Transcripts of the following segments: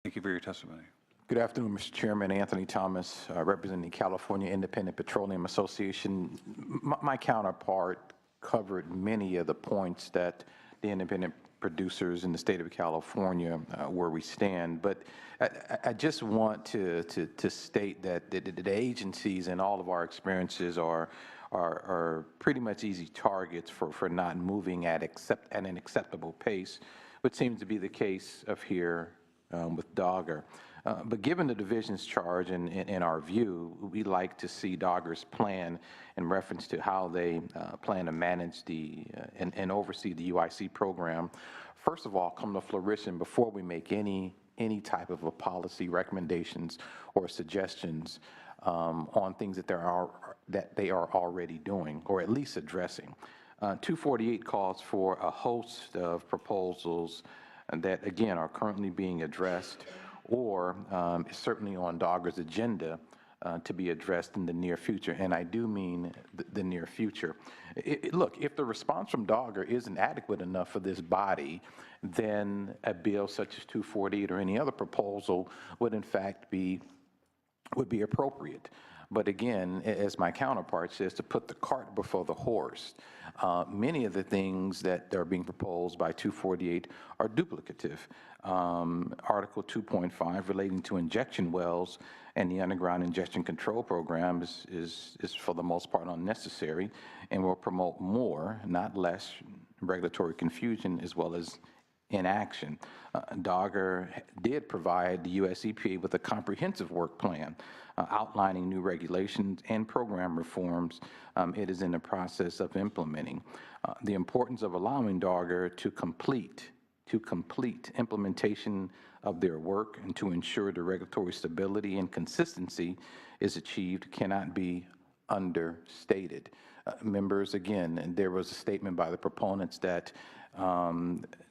Thank you for your testimony. Good afternoon, Mr. Chairman. Anthony Thomas, representing the California Independent Petroleum Association. My counterpart covered many of the points that the independent producers in the state of California where we stand, but I just want to state that the agencies and all of our experiences are pretty much easy targets for not moving at an acceptable pace, which seems to be the case of here with Dogger. But given the division's charge and in our view, we like to see Dogger's plan in reference to how they plan to manage and oversee the UIC program, first of all, come to fruition before we make any type of a policy recommendations or suggestions on things that they are already doing or at least addressing. 248 calls for a host of proposals that, again, are currently being addressed or certainly on Dogger's agenda to be addressed in the near future. And I do mean the near future. Look, if the response from Dogger isn't adequate enough for this body, then a bill such as 248 or any other proposal would in fact be appropriate. But again, as my counterpart says, to put the cart before the horse. Many of the things that are being proposed by 248 are duplicative. Article 2.5 relating to injection wells and the underground injection control program is for the most part unnecessary and will promote more, not less, regulatory confusion as well as inaction. Dogger did provide the U.S. EPA with a comprehensive work plan outlining new regulations and program reforms it is in the process of implementing. The importance of allowing Dogger to complete implementation of their work and to ensure the regulatory stability and consistency is achieved cannot be understated. Members, again, there was a statement by the proponents that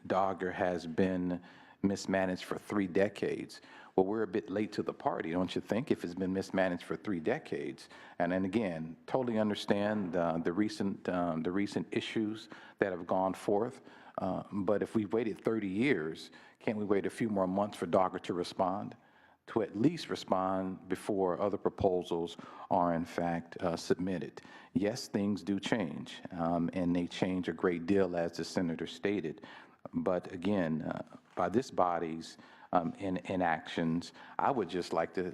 Dogger has been mismanaged for 3 decades. Well, we're a bit late to the party, don't you think, if it's been mismanaged for 3 decades? And then again, totally understand the recent issues that have gone forth. But if we've waited 30 years, can't we wait a few more months for Dogger to respond? To at least respond before other proposals are in fact submitted. Yes, things do change, and they change a great deal, as the senator stated. But again, by this body's inactions, I would just like to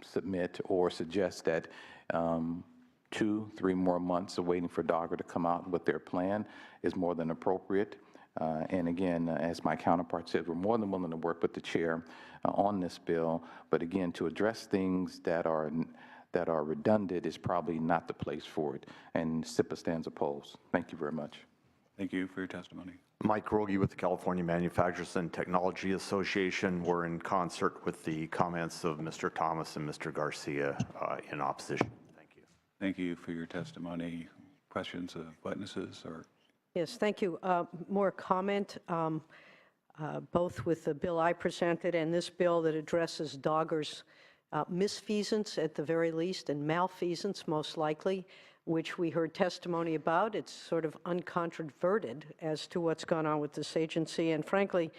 submit or suggest that 2-3 more months of waiting for Dogger to come out with their plan is more than appropriate. And again, as my counterpart said, we're more than willing to work with the chair on this bill. But again, to address things that are redundant is probably not the place for it. And SIPA stands opposed. Thank you very much. Thank you for your testimony. Mike Rogie with the California Manufacturers and Technology Association. We're in concert with the comments of Mr. Thomas and Mr. Garcia in opposition. Thank you. Thank you for your testimony. Questions of witnesses or? Yes, thank you. More comment, both with the bill I presented and this bill that addresses Dogger's misfeasance at the very least and malfeasance most likely, which we heard testimony about. It's sort of uncontroverted as to what's gone on with this agency. And frankly,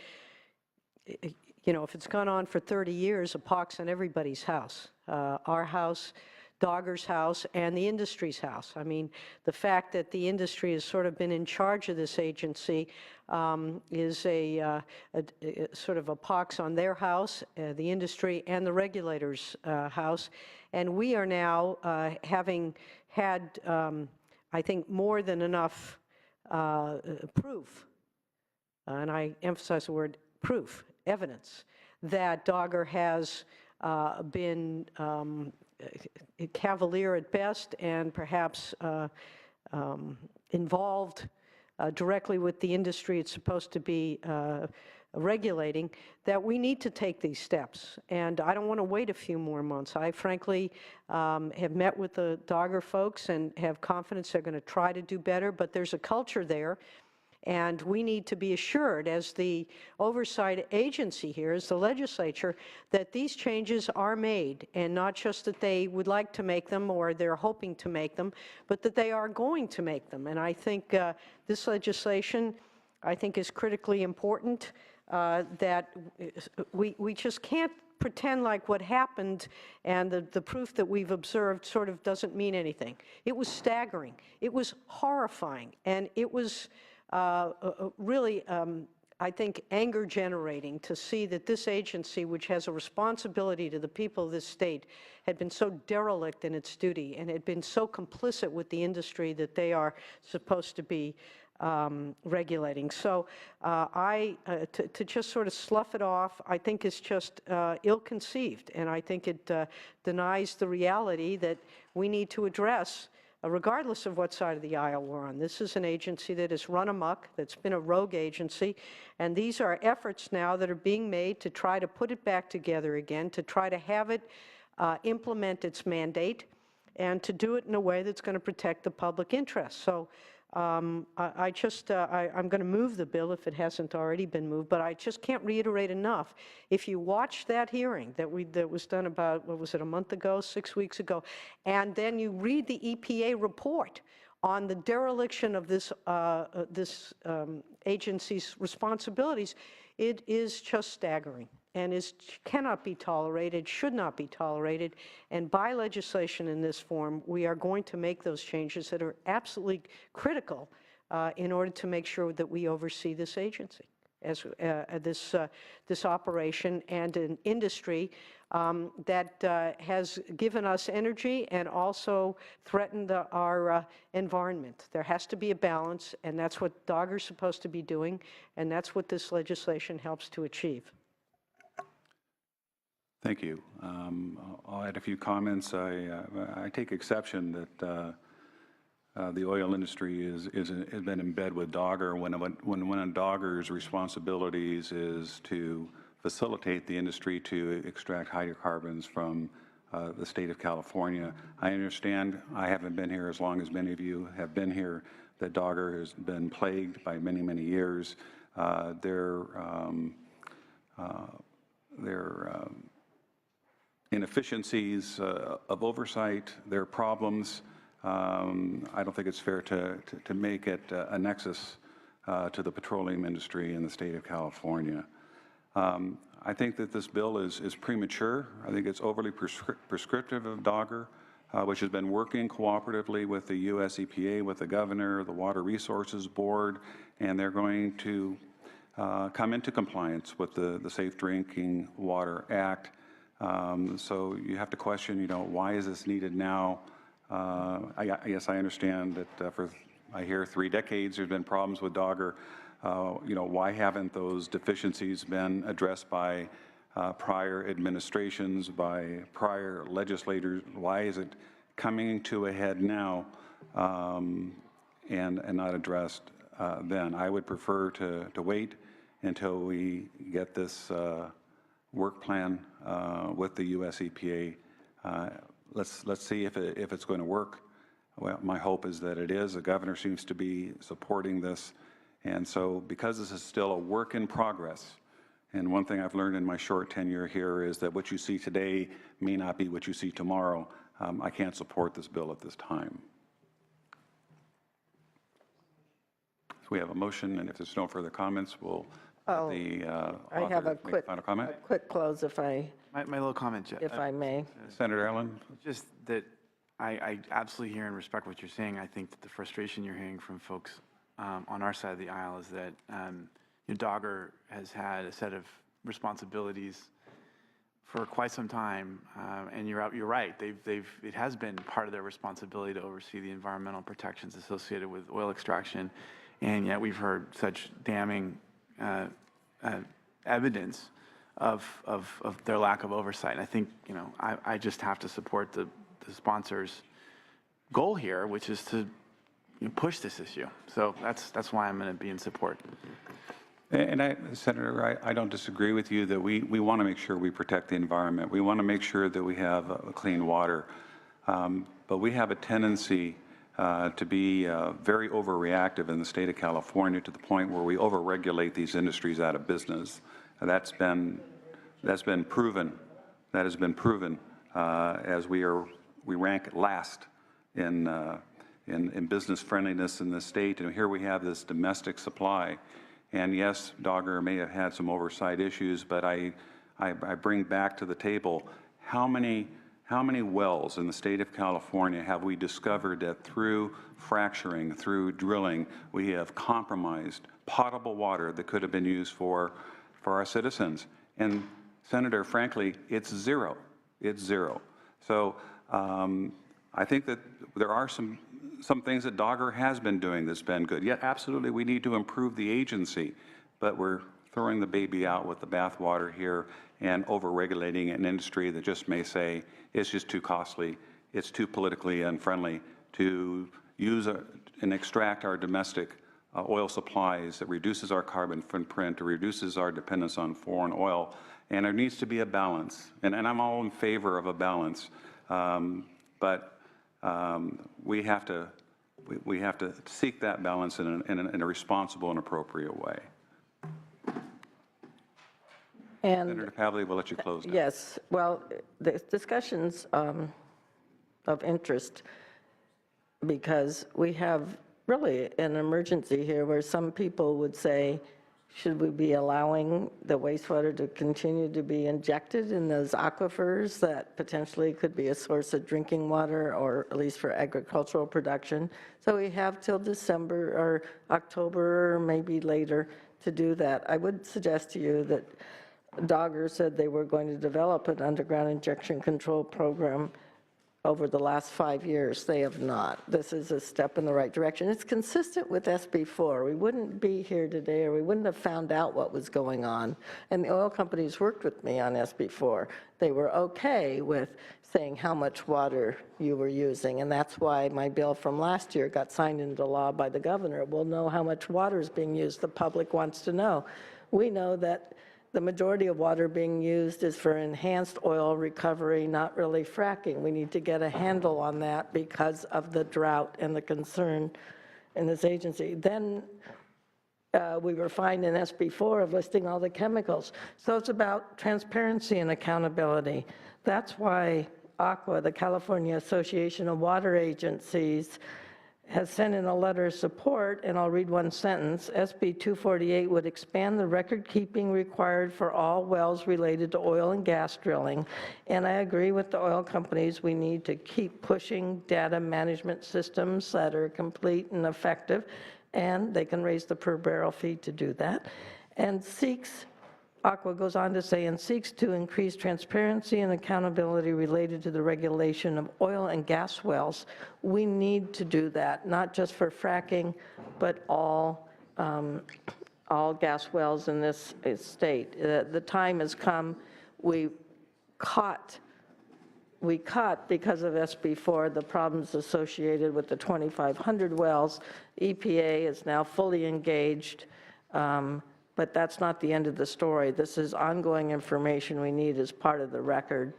you know, if it's gone on for 30 years, a pox on everybody's house, our house, Dogger's house, and the industry's house. I mean, the fact that the industry has sort of been in charge of this agency is a sort of a pox on their house, the industry, and the regulator's house. And we are now having had, I think, more than enough proof, and I emphasize the word proof, evidence, that Dogger has been cavalier at best and perhaps involved directly with the industry it's supposed to be regulating, that we need to take these steps. And I don't want to wait a few more months. I frankly have met with the Dogger folks and have confidence they're going to try to do better, but there's a culture there. And we need to be assured, as the oversight agency here, as the legislature, that these changes are made, and not just that they would like to make them or they're hoping to make them, but that they are going to make them. And I think this legislation, I think, is critically important. that we just can't pretend like what happened and the proof that we've observed sort of doesn't mean anything. It was staggering. It was horrifying. And it was really, I think, anger generating to see that this agency, which has a responsibility to the people of this state, had been so derelict in its duty and had been so complicit with the industry that they are supposed to be regulating. So to just sort of slough it off, I think is just ill-conceived, and I think it denies the reality that we need to address regardless of what side of the aisle we're on. This is an agency that has run amok, that's been a rogue agency, and these are efforts now that are being made to try to put it back together again, to try to have it implement its mandate, and to do it in a way that's going to protect the public interest. So I'm going to move the bill if it hasn't already been moved, but I just can't reiterate enough. If you watch that hearing that was done about, what was it, a month ago, 6 weeks ago, and then you read the EPA report on the dereliction of this agency's responsibilities, it is just staggering and cannot be tolerated, should not be tolerated. And by legislation in this form, we are going to make those changes that are absolutely critical in order to make sure that we oversee this agency, as this operation, and an industry that has given us energy and also threatened our environment. There has to be a balance, and that's what Dogger's supposed to be doing, and that's what this legislation helps to achieve. Thank you. I'll add a few comments. I take exception that the oil industry has been in bed with Dogger when one of Dogger's responsibilities is to facilitate the industry to extract hydrocarbons from the state of California. I understand, I haven't been here as long as many of you have been here, that Dogger has been plagued by many, many years. Their inefficiencies of oversight, their problems, I don't think it's fair to make it a nexus to the petroleum industry in the state of California. I think that this bill is premature. I think it's overly prescriptive of Dogger, which has been working cooperatively with the U.S. EPA, with the governor, the Water Resources Board, and they're going to come into compliance with the Safe Drinking Water Act. So you have to question, why is this needed now? I guess I understand that I hear 3 decades there's been problems with Dogger. Why haven't those deficiencies been addressed by prior administrations, by prior legislators? Why is it coming to a head now and not addressed then? I would prefer to wait until we get this work plan with the U.S. EPA. Let's see if it's going to work. Well, my hope is that it is. The governor seems to be supporting this. And so because this is still a work in progress, and one thing I've learned in my short tenure here is that what you see today may not be what you see tomorrow. I can't support this bill at this time. So we have a motion, and if there's no further comments, we'll Oh, the I have author a make quick, final comment. close if I My little comment, Jeff. may. Senator Allen? Just that I absolutely hear and respect what you're saying. I think that the frustration you're hearing from folks on our side of the aisle is that Dogger has had a set of responsibilities for quite some time, and you're right. It has been part of their responsibility to oversee the environmental protections associated with oil extraction, and yet we've heard such damning evidence of their lack of oversight. And I think I just have to support the sponsor's goal here, which is to push this issue. So that's why I'm going to be in support. And Senator, I don't disagree with you that we want to make sure we protect the environment. We want to make sure that we have clean water. But we have a tendency to be very overreactive in the state of California to the point where we overregulate these industries out of business. That's been proven. That has been proven as we rank last in business friendliness in the state. And here we have this domestic supply. And yes, Dogger may have had some oversight issues, but I bring back to the table how many wells in the state of California have we discovered that through fracturing, through drilling, we have compromised potable water that could have been used for our citizens. And Senator, frankly, it's zero. It's zero. So I think that there are some things that Dogger has been doing that's been good. Yet, absolutely, we need to improve the agency, but we're throwing the baby out with the bathwater here and over-regulating an industry that just may say it's just too costly, it's too politically unfriendly to use and extract our domestic oil supplies. That reduces our carbon footprint, it reduces our dependence on foreign oil, and there needs to be a balance. And I'm all in favor of a balance, but we have to seek that balance in a responsible and appropriate way. And Senator Pavley, we'll let you close now. yes, well, the discussions of interest, because we have really an emergency here where some people would say, should we be allowing the wastewater to continue to be injected in those aquifers that potentially could be a source of drinking water, or at least for agricultural production? So we have till December or October or maybe later to do that. I would suggest to you that Dogger said they were going to develop an underground injection control program over the last 5 years. They have not. This is a step in the right direction. It's consistent with SB4. We wouldn't be here today, or we wouldn't have found out what was going on. And the oil companies worked with me on SB4. They were okay with saying how much water you were using, and that's why my bill from last year got signed into law by the governor. We'll know how much water is being used. The public wants to know. We know that the majority of water being used is for enhanced oil recovery, not really fracking. We need to get a handle on that because of the drought and the concern in this agency. Then we were fined in SB4 of listing all the chemicals. So it's about transparency and accountability. That's why ACWA, the California Association of Water Agencies, has sent in a letter of support, and I'll read one sentence. SB 248 would expand the record-keeping required for all wells related to oil and gas drilling. And I agree with the oil companies. We need to keep pushing data management systems that are complete and effective, and they can raise the per barrel fee to do that. And ACWA goes on to say, and seeks to increase transparency and accountability related to the regulation of oil and gas wells. We need to do that, not just for fracking, but all gas wells in this state. The time has come. We caught, because of SB4, the problems associated with the 2,500 wells. EPA is now fully engaged. But that's not the end of the story. This is ongoing information we need as part of the record.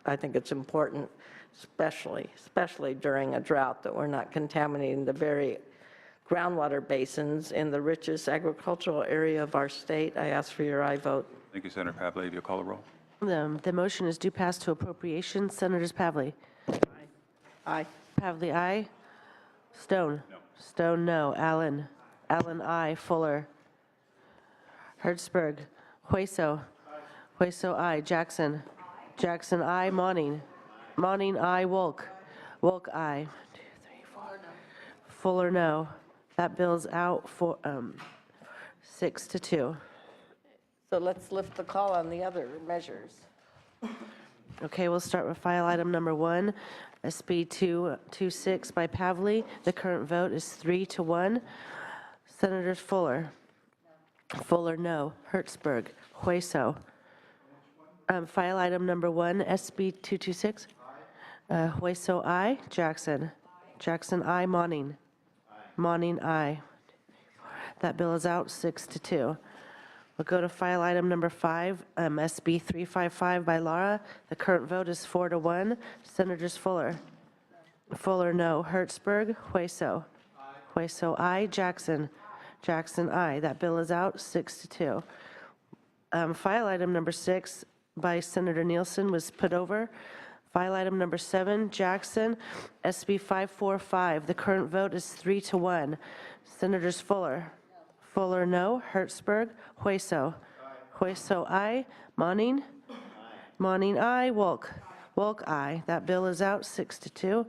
I think it's important, especially during a drought, that we're not contaminating the very groundwater basins in the richest agricultural area of our state. I ask for your aye vote. Thank you, Senator Pavley. You'll call the roll. The motion is due pass to appropriations. Senators Pavley. Aye. Pavley, aye. Stone. No. Stone, no. Allen. Allen, aye. Fuller. Hertzberg. Hueso. Hueso, aye. Jackson. Jackson, aye. Monning. Monning, aye. Wolk. Wolk, aye. 1, 2, 3, 4. Fuller, no. That bill's out for 6-2. So let's lift the call on the other measures. Okay, we'll start with file item number 1, SB 226 by Pavley. The current vote is 3-1. Senators Fuller. Fuller, no. Hertzberg. Hueso. File item number 1, SB 226. Hueso, aye. Jackson. Jackson, aye. Monning. Monning, aye. That bill is out 6-2. We'll go to file item number 5, SB 355 by Lara. The current vote is 4-1. Senators Fuller. Fuller, no. Hertzberg. Hueso. Hueso, aye. Jackson. Jackson, aye. That bill is out 6-2. File item number 6 by Senator Nielsen was put over. File item number 7, Jackson, SB 545. The current vote is 3-1. Senators Fuller. Fuller, no. Hertzberg, Hueso. Hueso, aye. Monning? Monning, aye. Wolk? Wolk, aye. That bill is out, 6-2.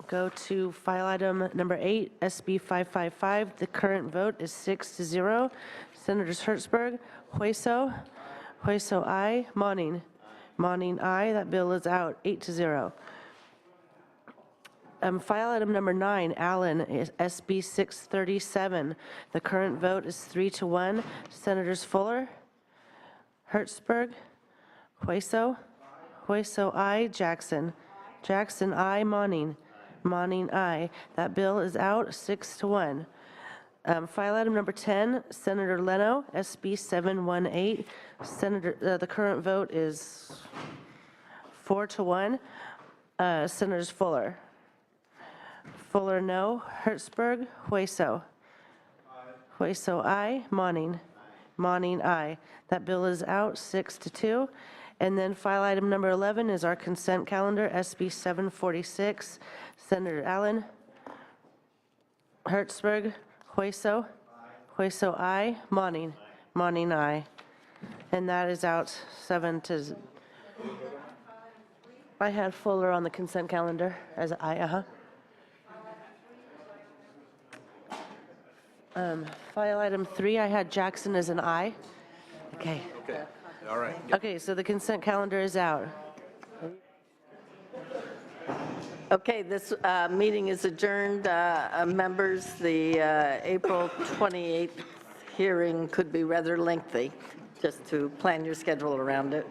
Go to file item number 8, SB 555. The current vote is 6-0. Senators Hertzberg, Hueso. Hueso, aye. Monning? Monning, aye. That bill is out, 8-0. File item number 9, Allen, is SB 637. The current vote is 3-1. Senators Fuller, Hertzberg, Hueso, Hueso, aye. Jackson, Jackson, aye. Monning, Monning, aye. That bill is out, 6-1. File item number 10, Senator Leno, SB 718. Senator, the current vote is 4-1. Senators Fuller, Fuller, no. Hertzberg, Hueso. Hueso, aye. Monning. Monning, aye. That bill is out, 6-2. And then file item number 11 is our consent calendar, SB 746. Senator Allen. Hertzberg, Hueso. Hueso, aye. Monning. Monning, aye. And that is out 7-0. I had Fuller on the consent calendar as aye, File item 3, I had Jackson as an aye. Okay. Okay, all right. Okay, so the consent calendar is out. Okay, this meeting is adjourned. Members, the April 28th hearing could be rather lengthy, just to plan your schedule around it.